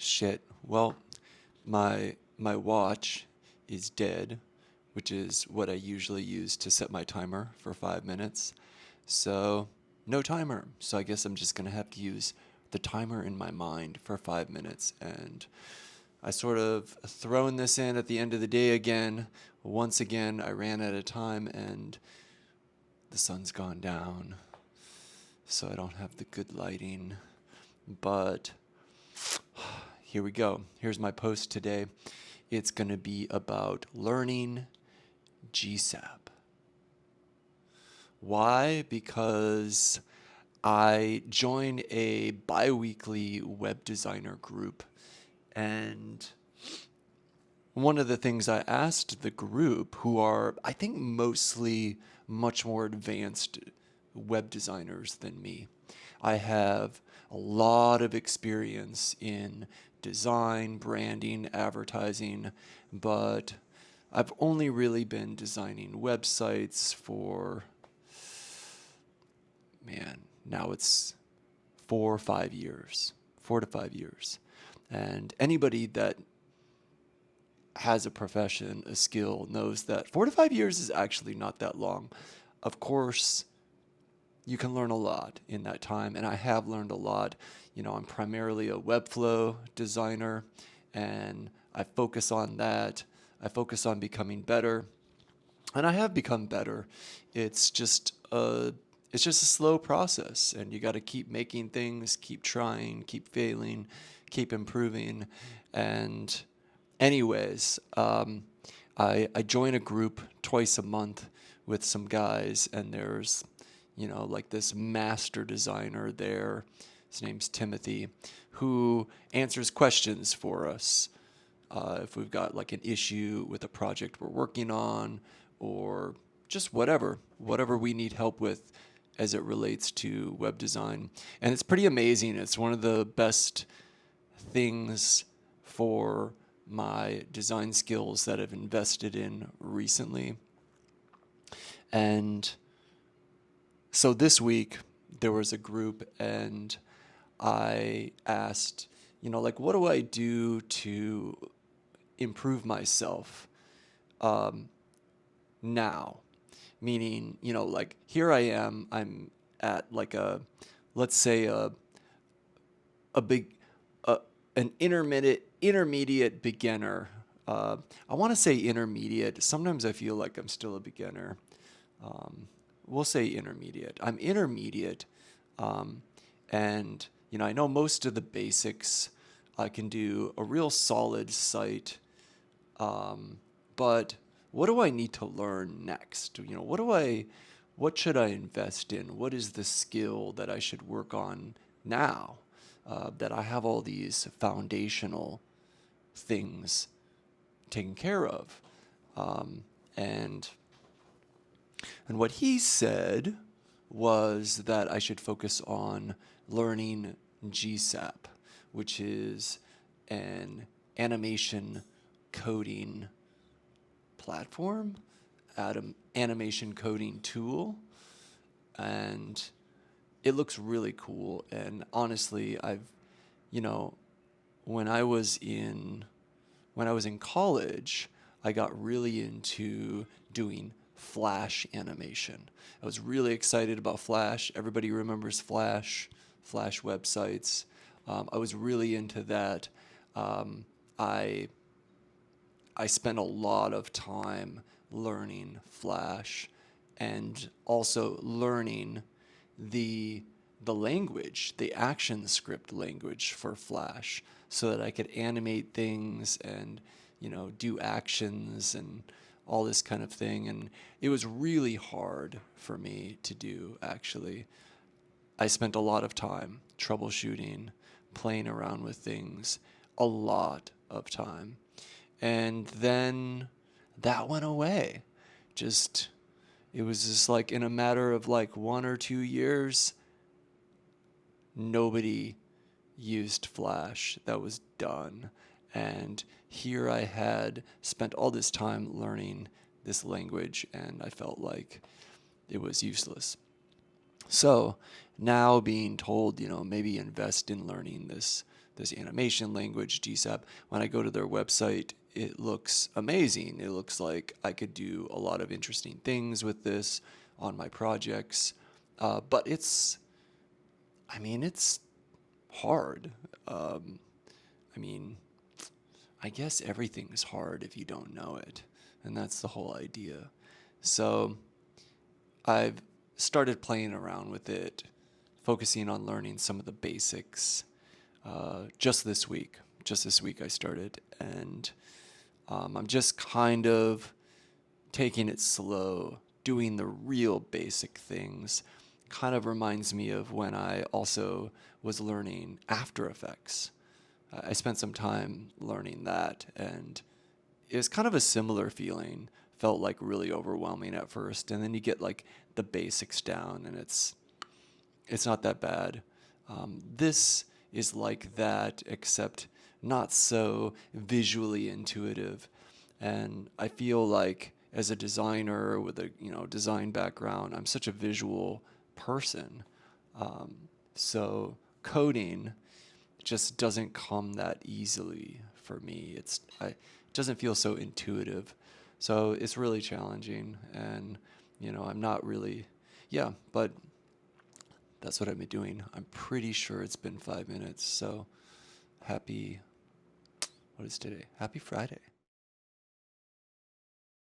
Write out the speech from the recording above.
Shit. Well, my watch is dead, which is what I usually use to set my timer for 5 minutes. So, no timer. So I guess I'm just gonna have to use the timer in my mind for 5 minutes. And I sort of thrown this in at the end of the day again. Once again, I ran out of time and the sun's gone down. So I don't have the good lighting. But here we go. Here's my post today. It's going to be about learning GSAP. Why? Because I joined a bi-weekly web designer group, and one of the things I asked the group, who are, I think, mostly much more advanced web designers than me. I have a lot of experience in design, branding, advertising, but I've only really been designing websites for, man, now it's 4 or 5 years, 4 to 5 years. And anybody that has a profession, a skill, knows that 4 to 5 years is actually not that long. Of course, you can learn a lot in that time, and I have learned a lot. I'm primarily a Webflow designer, and I focus on that. I focus on becoming better, and I have become better. It's just a slow process, and you got to keep making things, keep trying, keep failing, keep improving. And anyways, I join a group twice a month with some guys, and there's like this master designer there. His name's Timothy, who answers questions for us. If we've got like an issue with a project we're working on, or just whatever we need help with as it relates to web design. And it's pretty amazing. It's one of the best things for my design skills that I've invested in recently. And so this week there was a group, and I asked, like, what do I do to improve myself now? Meaning, like, here I am, I'm at like let's say a big, an intermediate beginner. I want to say intermediate. Sometimes I feel like I'm still a beginner. We'll say intermediate. I'm intermediate, and I know most of the basics. I can do a real solid site, but what do I need to learn next? What should I invest in? What is the skill that I should work on now, that I have all these foundational things taken care of? And what he said was that I should focus on learning GSAP, which is an animation coding platform, animation coding tool, and it looks really cool. And honestly, when I was in college, I got really into doing Flash animation. I was really excited about Flash. Everybody remembers Flash websites. I was really into that. I spent a lot of time learning Flash, and also learning the language, the ActionScript language for Flash, so that I could animate things and do actions and all this kind of thing. And it was really hard for me to do, actually. I spent a lot of time troubleshooting, playing around with things, a lot of time. And then that went away. It was just like in a matter of like 1 or 2 years, nobody used Flash. That was done. And here I had spent all this time learning this language, and I felt like it was useless. So now being told, maybe invest in learning this this animation language, GSAP. When I go to their website, it looks amazing. It looks like I could do a lot of interesting things with this on my projects. But it's hard. Um, I mean, I guess everything is hard if you don't know it. And that's the whole idea. So I've started playing around with it, focusing on learning some of the basics just this week. Just this week I started. And I'm just kind of taking it slow, doing the real basic things. Kind of reminds me of when I also was learning After Effects. I spent some time learning that, and it was kind of a similar feeling. Felt like really overwhelming at first, and then you get like the basics down, and it's not that bad. This is like that, except not so visually intuitive. And I feel like as a designer with a design background, I'm such a visual person. So coding just doesn't come that easily for me. It doesn't feel so intuitive. So it's really challenging, and I'm not really, yeah, but that's what I've been doing. I'm pretty sure it's been 5 minutes. So happy, what is today? Happy Friday.